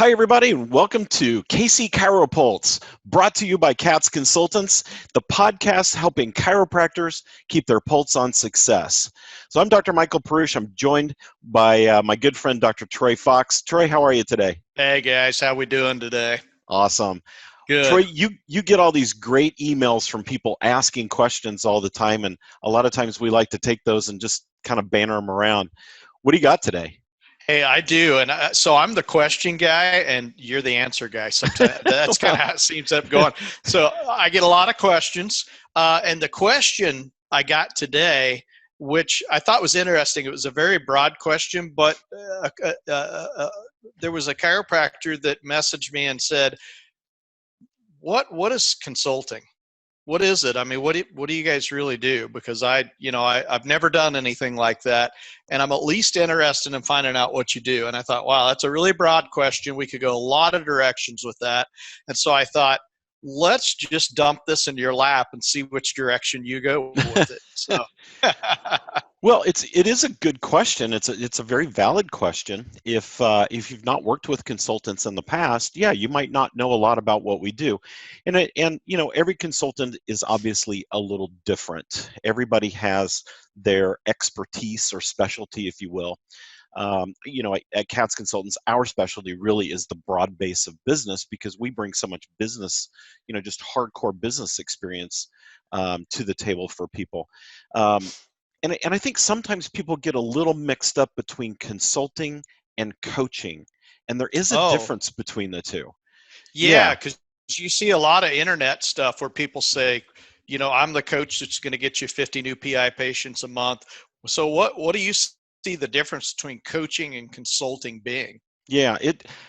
Hi, everybody, and welcome to KC CHIROpulse, brought to you by Kats Consultants, the podcast helping chiropractors keep their pulse on success. So I'm Dr. Michael Perusich. I'm joined by my good friend, Dr. Troy Fox. Troy, how are you today? Hey, guys. How we doing today? Awesome. Troy, Good. you get all these great emails from people asking questions all the time, and a lot of times we like to take those and just kind of banter them around. What do you got today? Hey, I do. And so I'm the question guy and you're the answer guy. Sometimes that's kind of how it seems up going. So I get a lot of questions. And the question I got today, which I thought was interesting, it was a very broad question, but there was a chiropractor that messaged me and said, what is consulting? What is it? I mean, what do you guys really do? Because I've never done anything like that, and I'm at least interested in finding out what you do. And I thought, wow, that's a really broad question. We could go a lot of directions with that. And so I thought, let's just dump this into your lap and see which direction you go with it. So. Well, it is a good question. It's a very valid question. If you've not worked with consultants in the past, yeah, you might not know a lot about what we do, and every consultant is obviously a little different. Everybody has their expertise or specialty, if you will. At Kats Consultants, our specialty really is the broad base of business because we bring so much business, just hardcore business experience to the table for people. And I think sometimes people get a little mixed up between consulting and coaching, and there is a difference between the two. Yeah, because you see a lot of internet stuff where people say, I'm the coach that's going to get you 50 new PI patients a month. So what do you see the difference between coaching and consulting being? Yeah,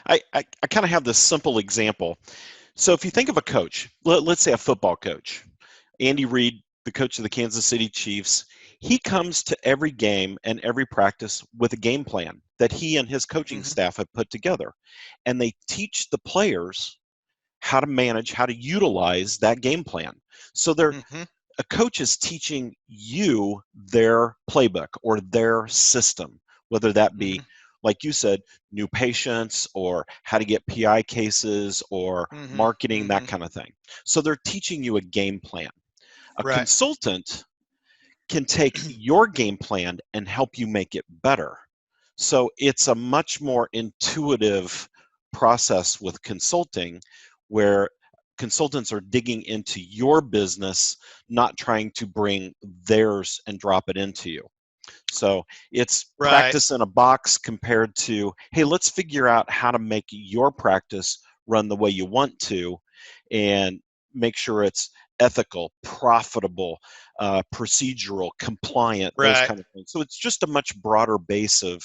I kind of have this simple example. So if you think of a coach, let's say a football coach, Andy Reid, the coach of the Kansas City Chiefs, he comes to every game and every practice with a game plan that he and his coaching staff have put together. And they teach the players how to manage, how to utilize that game plan. So a coach is teaching you their playbook or their system, whether that be, like you said, new patients or how to get PI cases or marketing, that kind of thing. So they're teaching you a game plan. A consultant can take your game plan and help you make it better. So it's a much more intuitive process with consulting where consultants are digging into your business, not trying to bring theirs and drop it into you. So it's practice in a box compared to, hey, let's figure out how to make your practice run the way you want to and make sure it's ethical, profitable, procedural, compliant, those kind of things. So it's just a much broader base of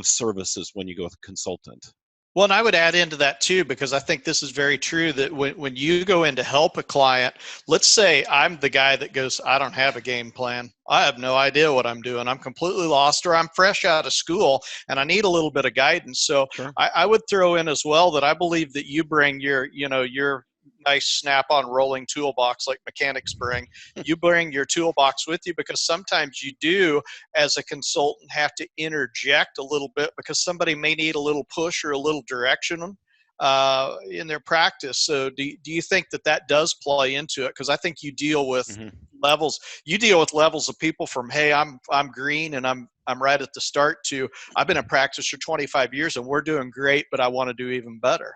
services when you go with a consultant. Well, and I would add into that too, because I think this is very true that when you go in to help a client, let's say I'm the guy that goes, I don't have a game plan. I have no idea what I'm doing. I'm completely lost, or I'm fresh out of school and I need a little bit of guidance. So I would throw in as well that I believe that you bring your nice snap-on rolling toolbox like mechanics bring. You bring your toolbox with you because sometimes you do, as a consultant, have to interject a little bit because somebody may need a little push or a little direction in their practice. So do you think that does play into it? Because I think you deal with levels. You deal with levels of people from, hey, I'm green and I'm right at the start, to I've been in practice for 25 years and we're doing great, but I want to do even better.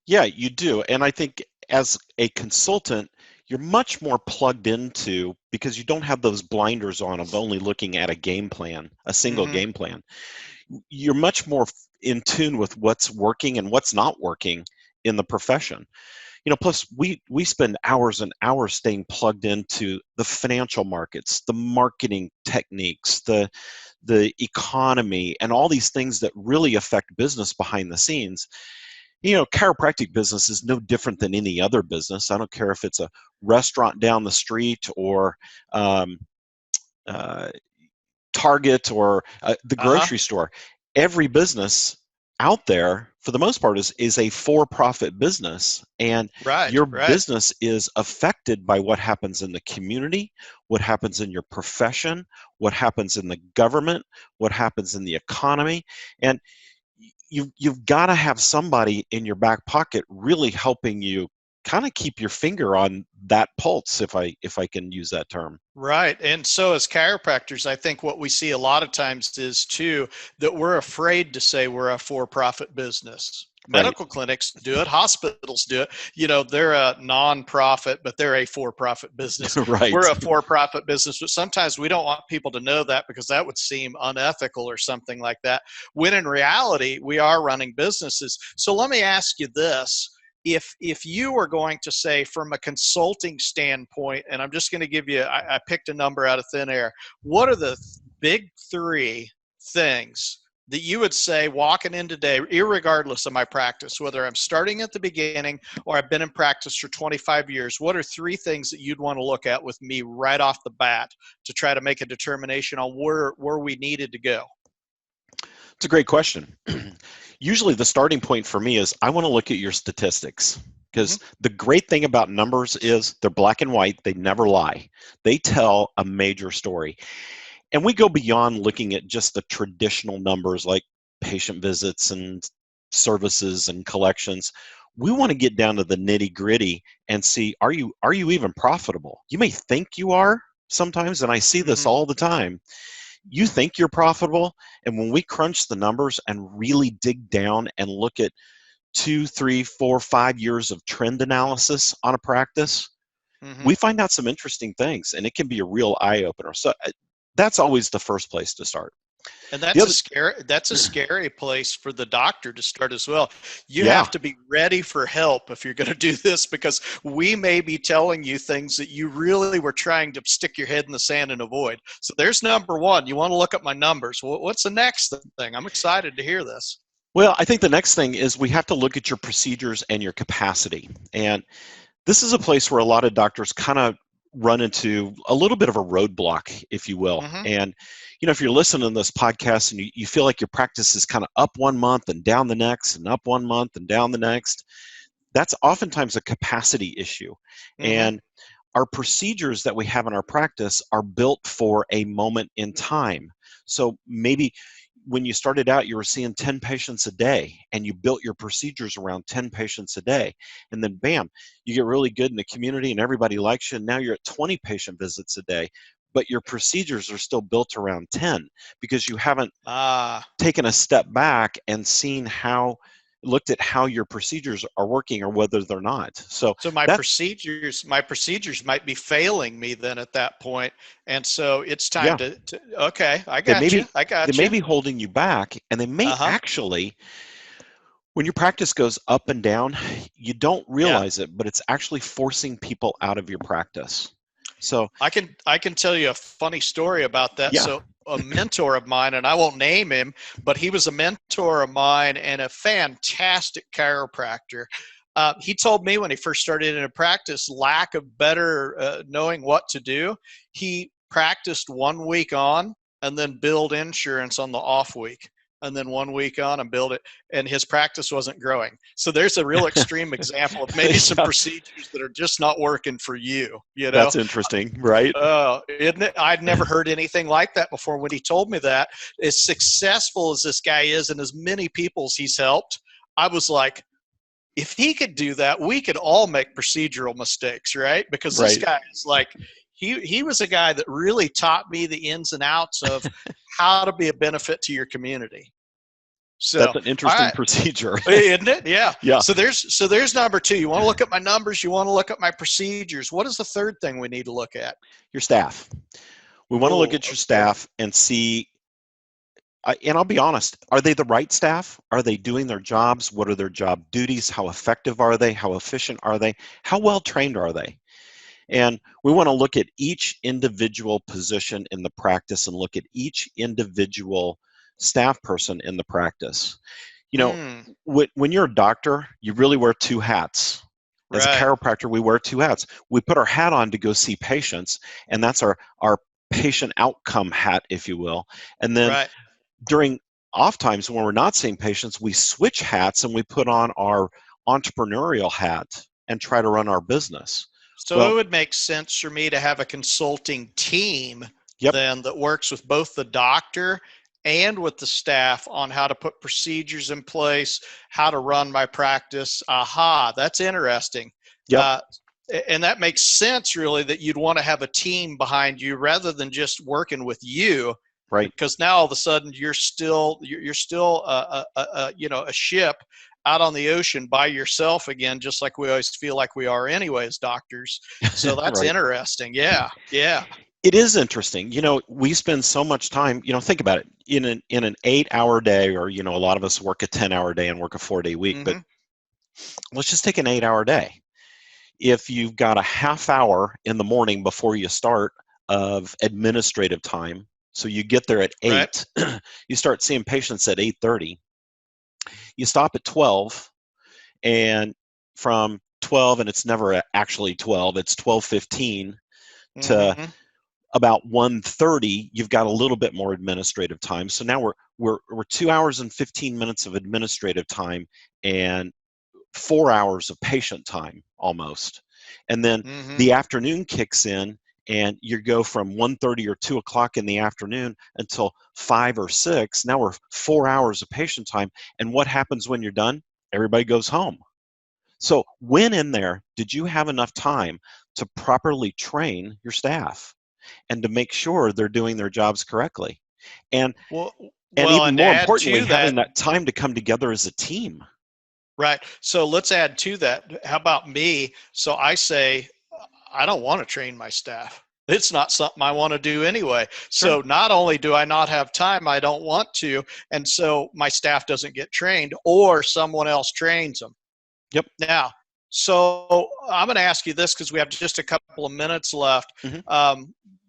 Yeah, you do. And I think as a consultant, you're much more plugged into, because you don't have those blinders on of only looking at a game plan, a single game plan. You're much more in tune with what's working and what's not working in the profession. Plus we spend hours and hours staying plugged into the financial markets, the marketing techniques, the economy, and all these things that really affect business behind the scenes. Chiropractic business is no different than any other business. I don't care if it's a restaurant down the street or Target or the grocery store. Every business out there, for the most part, is a for-profit business, and your business is affected by what happens in the community, what happens in your profession, what happens in the government, what happens in the economy. And you've got to have somebody in your back pocket really helping you kind of keep your finger on that pulse, if I can use that term. Right. And so as chiropractors, I think what we see a lot of times is too that we're afraid to say we're a for-profit business. Right. Medical clinics do it, hospitals do it. You know, they're a non-profit, but they're a for-profit business. Right. We're a for-profit business, but sometimes we don't want people to know that because that would seem unethical or something like that, when in reality, we are running businesses. So let me ask you this. If you were going to say from a consulting standpoint, and I'm just going to give you, I picked a number out of thin air, what are the big three things that you would say walking in today, irregardless of my practice, whether I'm starting at the beginning or I've been in practice for 25 years, what are three things that you'd want to look at with me right off the bat to try to make a determination on where we needed to go? It's a great question. Usually the starting point for me is I want to look at your statistics, because the great thing about numbers is they're black and white. They never lie. They tell a major story. And we go beyond looking at just the traditional numbers like patient visits and services and collections. We want to get down to the nitty gritty and see, are you even profitable? You may think you are sometimes, and I see this all the time. You think you're profitable, and when we crunch the numbers and really dig down and look at 2, 3, 4, 5 years of trend analysis on a practice, we find out some interesting things, and it can be a real eye-opener. So that's always the first place to start. And that's a scary place for the doctor to start as well. You have to be ready for help if you're going to do this, because we may be telling you things that you really were trying to stick your head in the sand and avoid. So there's number one. You want to look at my numbers. What's the next thing? I'm excited to hear this. Well, I think the next thing is we have to look at your procedures and your capacity. And this is a place where a lot of doctors kind of run into a little bit of a roadblock, if you will. And, you know, if you're listening to this podcast and you feel like your practice is kind of up one month and down the next, and up one month and down the next, that's oftentimes a capacity issue. And our procedures that we have in our practice are built for a moment in time. So maybe when you started out, you were seeing 10 patients a day, and you built your procedures around 10 patients a day. And then bam, you get really good in the community and everybody likes you. And now you're at 20 patient visits a day, but your procedures are still built around 10 because you haven't taken a step back and looked at how your procedures are working or whether they're not. So my procedures might be failing me then at that point. And so it's time to okay, I got you. They may be holding you back, and they may actually, when your practice goes up and down, you don't realize it, but it's actually forcing people out of your practice. So I can tell you a funny story about that. So a mentor of mine, and I won't name him, but he was a mentor of mine and a fantastic chiropractor. He told me when he first started in a practice, lack of better knowing what to do, he practiced 1 week on and then billed insurance on the off week, and then 1 week on and build it, and his practice wasn't growing. So there's a real extreme example of maybe some procedures that are just not working for you. You know, that's interesting, right? Isn't it? I'd never heard anything like that before. When he told me that, as successful as this guy is and as many people as he's helped, I was like, if he could do that, we could all make procedural mistakes, right? Because this guy is like, he was a guy that really taught me the ins and outs of how to be a benefit to your community. So that's an interesting procedure, isn't it? Yeah. So there's number two. You want to look at my numbers. You want to look at my procedures. What is the third thing we need to look at? Your staff. We want to look at your staff and see. And I'll be honest, are they the right staff? Are they doing their jobs? What are their job duties? How effective are they? How efficient are they? How well trained are they? And we want to look at each individual position in the practice and look at each individual staff person in the practice. You know, when you're a doctor, you really wear two hats. As a chiropractor, we wear two hats. We put our hat on to go see patients, and that's our patient outcome hat, if you will. And then during off times when we're not seeing patients, we switch hats and we put on our entrepreneurial hat and try to run our business. So it would make sense for me to have a consulting team then that works with both the doctor and with the staff on how to put procedures in place, how to run my practice. Aha, that's interesting. Yep. And that makes sense, really, that you'd want to have a team behind you rather than just working with you. Right. Because now all of a sudden you're still a ship out on the ocean by yourself again, just like we always feel like we are anyway as doctors. So that's Right. interesting. Yeah. Yeah. It is interesting. We spend so much time, think about it, in an 8-hour day, or, a lot of us work a 10-hour day and work a 4-day week, but let's just take an 8-hour day. If you've got a half hour in the morning before you start of administrative time, so you get there at 8, right. You start seeing patients at 8:30, you stop at 12, and from 12, and it's never actually 12, it's 12:15 to about 1:30, you've got a little bit more administrative time. So now we're 2 hours and 15 minutes of administrative time and 4 hours of patient time almost. And then the afternoon kicks in, and you go from 1:30 or 2 o'clock in the afternoon until 5 or 6. Now we're 4 hours of patient time. And what happens when you're done? Everybody goes home. So when in there, did you have enough time to properly train your staff and to make sure they're doing their jobs correctly? And even more importantly, having that time to come together as a team. Right. So let's add to that. How about me? So I say, I don't want to train my staff. It's not something I want to do anyway. Sure. So not only do I not have time, I don't want to. And so my staff doesn't get trained, or someone else trains them. Yep. Now, so I'm going to ask you this because we have just a couple of minutes left.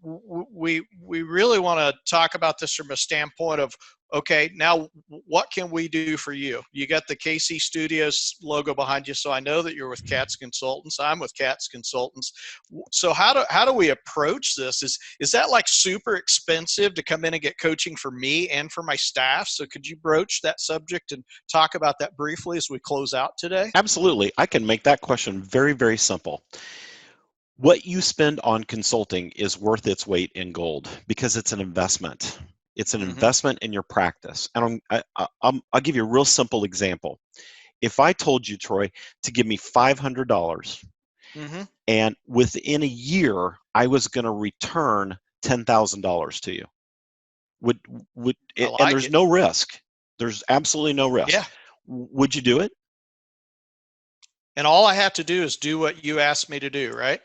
We really want to talk about this from a standpoint of, okay, now what can we do for you? You got the KC Studios logo behind you, so I know that you're with Kats Consultants. I'm with Kats Consultants. So how do we approach this? Is that like super expensive to come in and get coaching for me and for my staff? So could you broach that subject and talk about that briefly as we close out today? Absolutely. I can make that question very, very simple. What you spend on consulting is worth its weight in gold because it's an investment. It's an investment in your practice. And I'll give you a real simple example. If I told you, Troy, to give me $500 and within a year I was going to return $10,000 to you, and there's no risk. There's absolutely no risk. Yeah. Would you do it? And all I have to do is do what you asked me to do, right?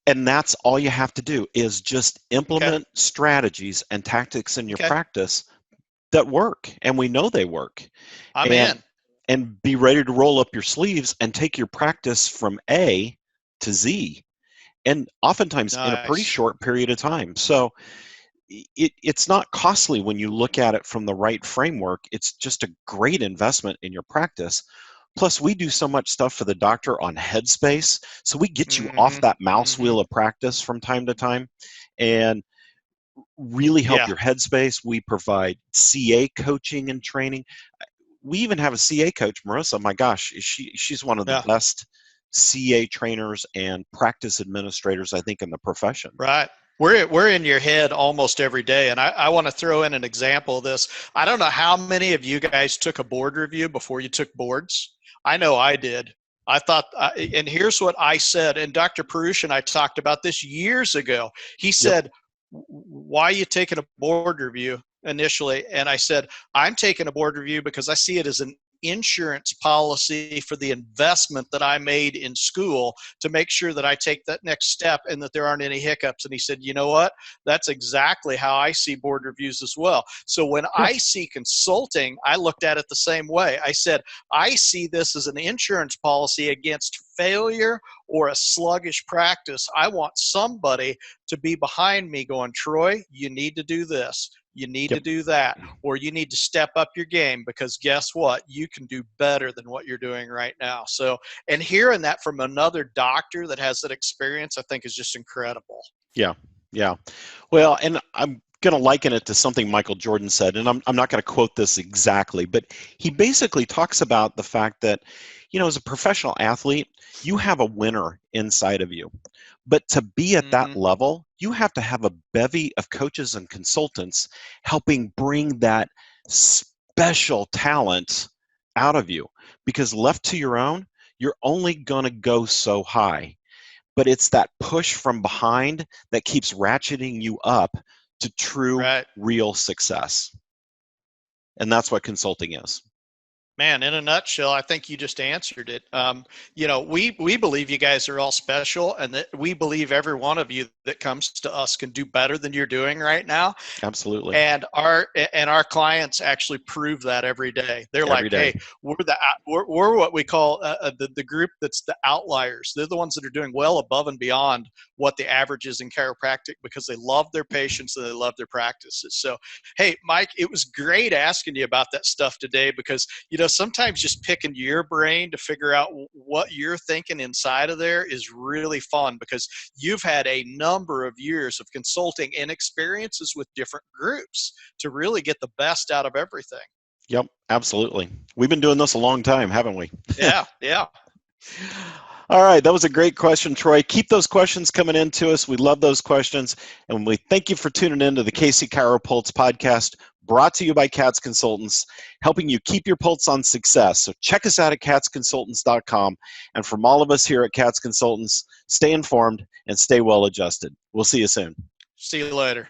And that's all you have to do is just implement strategies and tactics in your practice that work. And we know they work. I'm in. And be ready to roll up your sleeves and take your practice from A to Z. And oftentimes in a pretty short period of time. So it's not costly when you look at it from the right framework. It's just a great investment in your practice. Plus, we do so much stuff for the doctor on headspace, so we get you off that mouse wheel of practice from time to time and really help your headspace. We provide CA coaching and training. We even have a CA coach, Marissa. My gosh, she's one of the best CA trainers and practice administrators, I think, in the profession. Right. We're in your head almost every day. And I want to throw in an example of this. I don't know how many of you guys took a board review before you took boards. I know I did. I thought, and here's what I said, and Dr. Perusich and I talked about this years ago. He said, why are you taking a board review initially? And I said, I'm taking a board review because I see it as an insurance policy for the investment that I made in school to make sure that I take that next step and that there aren't any hiccups. And he said, you know what? That's exactly how I see board reviews as well. So when I see consulting, I looked at it the same way. I said, I see this as an insurance policy against failure or a sluggish practice. I want somebody to be behind me going, Troy, you need to do this. You need to do that, or you need to step up your game because guess what? You can do better than what you're doing right now. So, and hearing that from another doctor that has that experience, I think is just incredible. Yeah. Yeah. Well, and I'm going to liken it to something Michael Jordan said, and I'm not going to quote this exactly, but he basically talks about the fact that, as a professional athlete, you have a winner inside of you. But to be at that level, you have to have a bevy of coaches and consultants helping bring that special talent out of you. Because left to your own, you're only going to go so high. But it's that push from behind that keeps ratcheting you up to true, real success. And that's what consulting is. Man, in a nutshell, I think you just answered it. We believe you guys are all special, and that we believe every one of you that comes to us can do better than you're doing right now. Absolutely. And our clients actually prove that every day. They're every like, day. hey, we're what we call the group that's the outliers. They're the ones that are doing well above and beyond what the average is in chiropractic because they love their patients and they love their practices. So, hey, Mike, it was great asking you about that stuff today because, sometimes just picking your brain to figure out what you're thinking inside of there is really fun because you've had a number of years of consulting and experiences with different groups to really get the best out of everything. Yep, absolutely. We've been doing this a long time, haven't we? Yeah. All right, that was a great question, Troy. Keep those questions coming in to us. We love those questions. And we thank you for tuning in to the KC CHIROpulse Podcast, brought to you by Kats Consultants, helping you keep your pulse on success. So check us out at katsconsultants.com. And from all of us here at Kats Consultants, stay informed and stay well adjusted. We'll see you soon. See you later.